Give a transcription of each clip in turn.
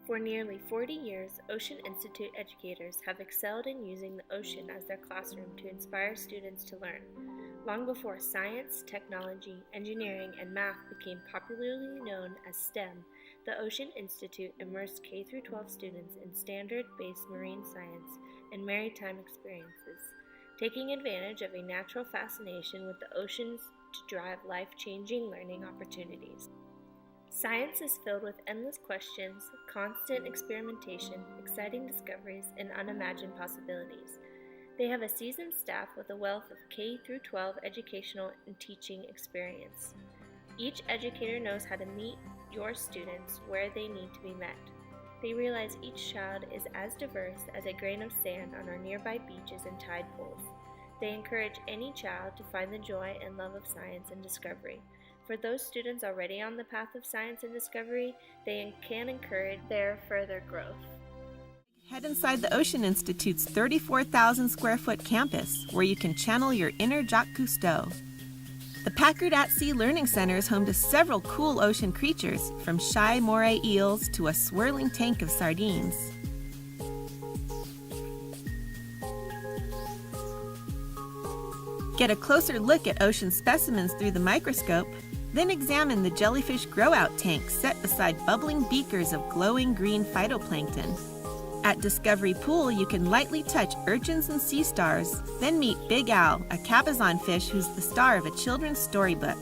For nearly 40 years, Ocean Institute educators have excelled in using the ocean as their classroom to inspire students to learn. Long before science, technology, engineering, and math became popularly known as STEM, the Ocean Institute immersed K-12 students in standard-based marine science and maritime experiences, taking advantage of a natural fascination with the oceans to drive life-changing learning opportunities. Science is filled with endless questions, constant experimentation, exciting discoveries, and unimagined possibilities. They have a seasoned staff with a wealth of K-12 educational and teaching experience. Each educator knows how to meet your students where they need to be met. They realize each child is as diverse as a grain of sand on our nearby beaches and tide pools. They encourage any child to find the joy and love of science and discovery. For those students already on the path of science and discovery, they can encourage their further growth. Head inside the Ocean Institute's 34,000 square foot campus, where you can channel your inner Jacques Cousteau. The Packard at Sea Learning Center is home to several cool ocean creatures, from shy moray eels to a swirling tank of sardines. Get a closer look at ocean specimens through the microscope, then examine the jellyfish grow-out tank set beside bubbling beakers of glowing green phytoplankton. At Discovery Pool, you can lightly touch urchins and sea stars, then meet Big Al, a cabezon fish who's the star of a children's storybook.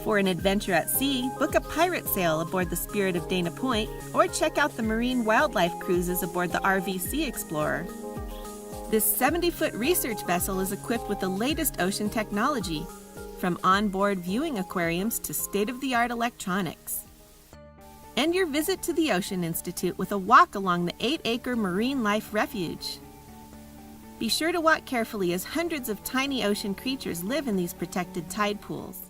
For an adventure at sea, book a pirate sail aboard the Spirit of Dana Point, or check out the marine wildlife cruises aboard the RV Sea Explorer. This 70-foot research vessel is equipped with the latest ocean technology, from onboard viewing aquariums to state-of-the-art electronics. End your visit to the Ocean Institute with a walk along the 8-acre Marine Life Refuge. Be sure to walk carefully as hundreds of tiny ocean creatures live in these protected tide pools.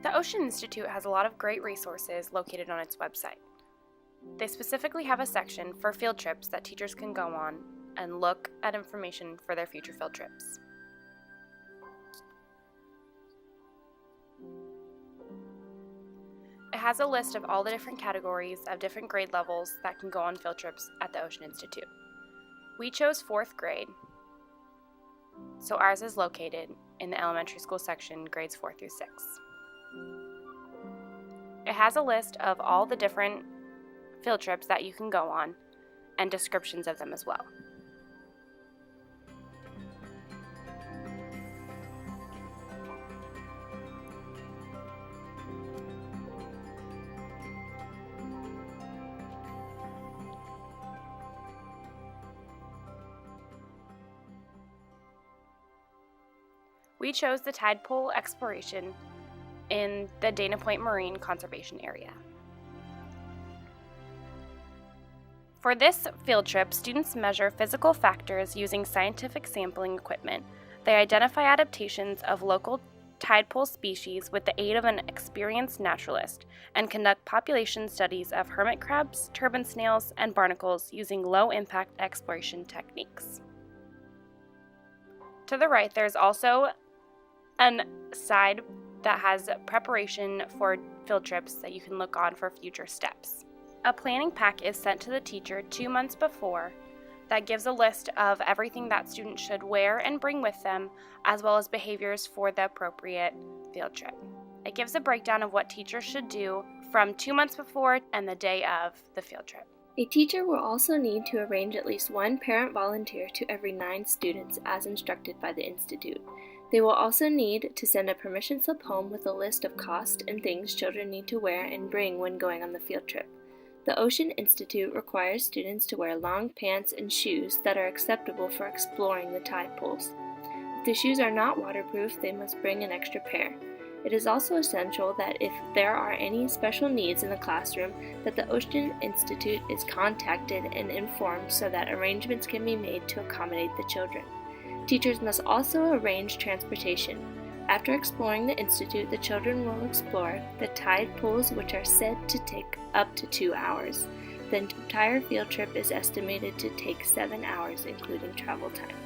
The Ocean Institute has a lot of great resources located on its website. They specifically have a section for field trips that teachers can go on and look at information for their future field trips. It has a list of all the different categories of different grade levels that can go on field trips at the Ocean Institute. We chose 4th grade, so ours is located in the elementary school section, grades 4 through 6. It has a list of all the different field trips that you can go on and descriptions of them as well. We chose the tide pool exploration in the Dana Point Marine Conservation Area. For this field trip, students measure physical factors using scientific sampling equipment. They identify adaptations of local tide pool species with the aid of an experienced naturalist and conduct population studies of hermit crabs, turban snails, and barnacles using low-impact exploration techniques. To the right, there's also a side that has preparation for field trips that you can look on for future steps. A planning pack is sent to the teacher 2 months before that gives a list of everything that students should wear and bring with them, as well as behaviors for the appropriate field trip. It gives a breakdown of what teachers should do from 2 months before and the day of the field trip. A teacher will also need to arrange at least one parent volunteer to every 9 students as instructed by the Institute. They will also need to send a permission slip home with a list of costs and things children need to wear and bring when going on the field trip. The Ocean Institute requires students to wear long pants and shoes that are acceptable for exploring the tide pools. If the shoes are not waterproof, they must bring an extra pair. It is also essential that if there are any special needs in the classroom, that the Ocean Institute is contacted and informed so that arrangements can be made to accommodate the children. Teachers must also arrange transportation. After exploring the Institute, the children will explore the tide pools, which are said to take up to 2 hours. The entire field trip is estimated to take 7 hours, including travel time.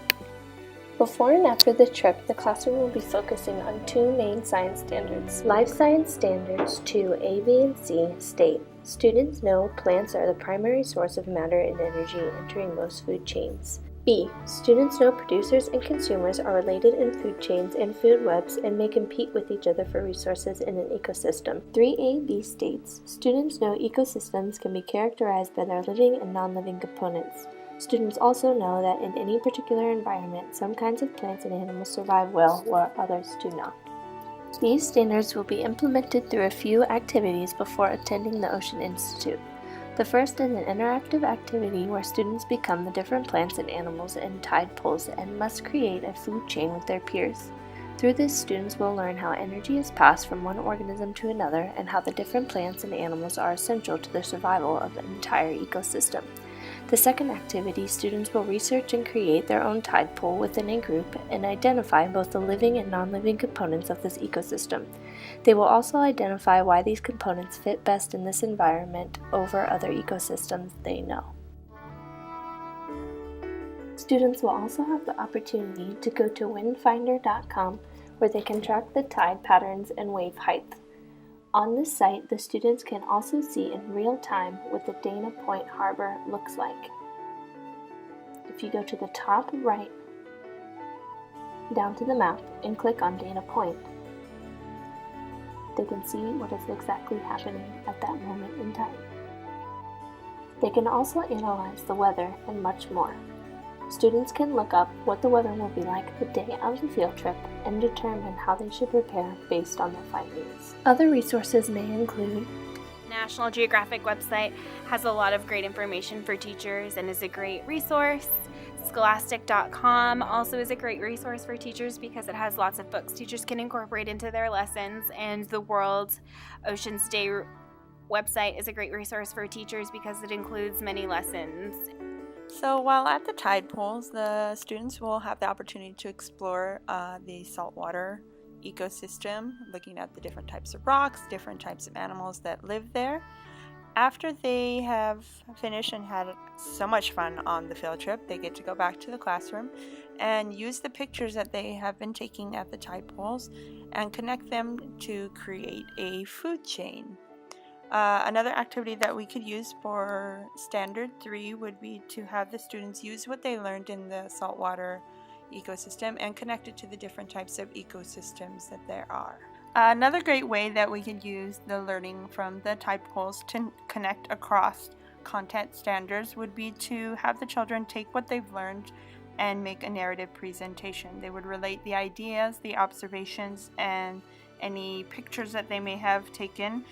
Before and after the trip, the classroom will be focusing on 2 main science standards. Life Science Standards 2 A, B, and C state, Students know plants are the primary source of matter and energy entering most food chains. B. Students know producers and consumers are related in food chains and food webs and may compete with each other for resources in an ecosystem. 3AB states, students know ecosystems can be characterized by their living and non-living components. Students also know that in any particular environment, some kinds of plants and animals survive well, while others do not. These standards will be implemented through a few activities before attending the Ocean Institute. The first is an interactive activity where students become the different plants and animals in tide pools and must create a food chain with their peers. Through this, students will learn how energy is passed from one organism to another and how the different plants and animals are essential to the survival of the entire ecosystem. The second activity, students will research and create their own tide pool within a group and identify both the living and non-living components of this ecosystem. They will also identify why these components fit best in this environment over other ecosystems they know. Students will also have the opportunity to go to windfinder.com where they can track the tide patterns and wave height. On this site, the students can also see in real time what the Dana Point Harbor looks like. If you go to the top right, down to the map, and click on Dana Point, they can see what is exactly happening at that moment in time. They can also analyze the weather and much more. Students can look up what the weather will be like the day of the field trip and determine how they should prepare based on their findings. Other resources may include National Geographic website has a lot of great information for teachers and is a great resource. Scholastic.com also is a great resource for teachers because it has lots of books teachers can incorporate into their lessons, and the World Oceans Day website is a great resource for teachers because it includes many lessons. So while at the tide pools, the students will have the opportunity to explore the saltwater ecosystem, looking at the different types of rocks, different types of animals that live there. After they have finished and had so much fun on the field trip, they get to go back to the classroom and use the pictures that they have been taking at the tide pools and connect them to create a food chain. Another activity that we could use for Standard 3 would be to have the students use what they learned in the saltwater ecosystem and connect it to the different types of ecosystems that there are. Another great way that we could use the learning from the tide pools to connect across content standards would be to have the children take what they've learned and make a narrative presentation. They would relate the ideas, the observations, and any pictures that they may have taken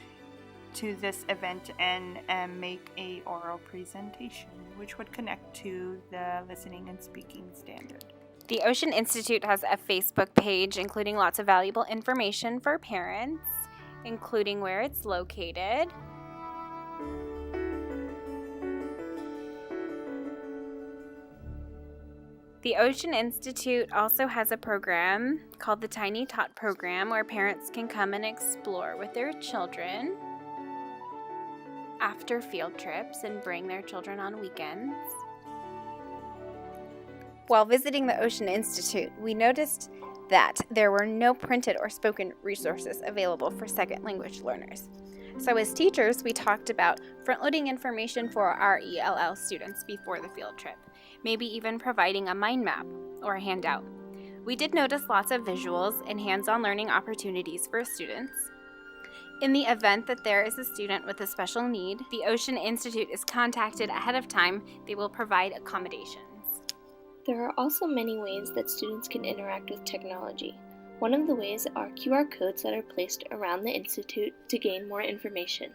to this event and make a oral presentation, which would connect to the listening and speaking standard. The Ocean Institute has a Facebook page including lots of valuable information for parents, including where it's located. The Ocean Institute also has a program called the Tiny Tot Program where parents can come and explore with their children after field trips and bring their children on weekends. While visiting the Ocean Institute, we noticed that there were no printed or spoken resources available for second language learners. So as teachers, we talked about front-loading information for our ELL students before the field trip, maybe even providing a mind map or a handout. We did notice lots of visuals and hands-on learning opportunities for students. In the event that there is a student with a special need, the Ocean Institute is contacted ahead of time. They will provide accommodations. There are also many ways that students can interact with technology. One of the ways are QR codes that are placed around the Institute to gain more information.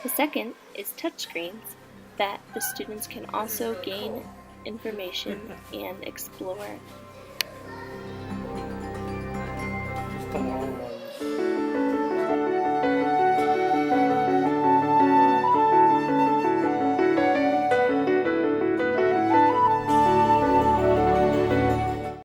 The second is touchscreens that the students can also gain information and explore.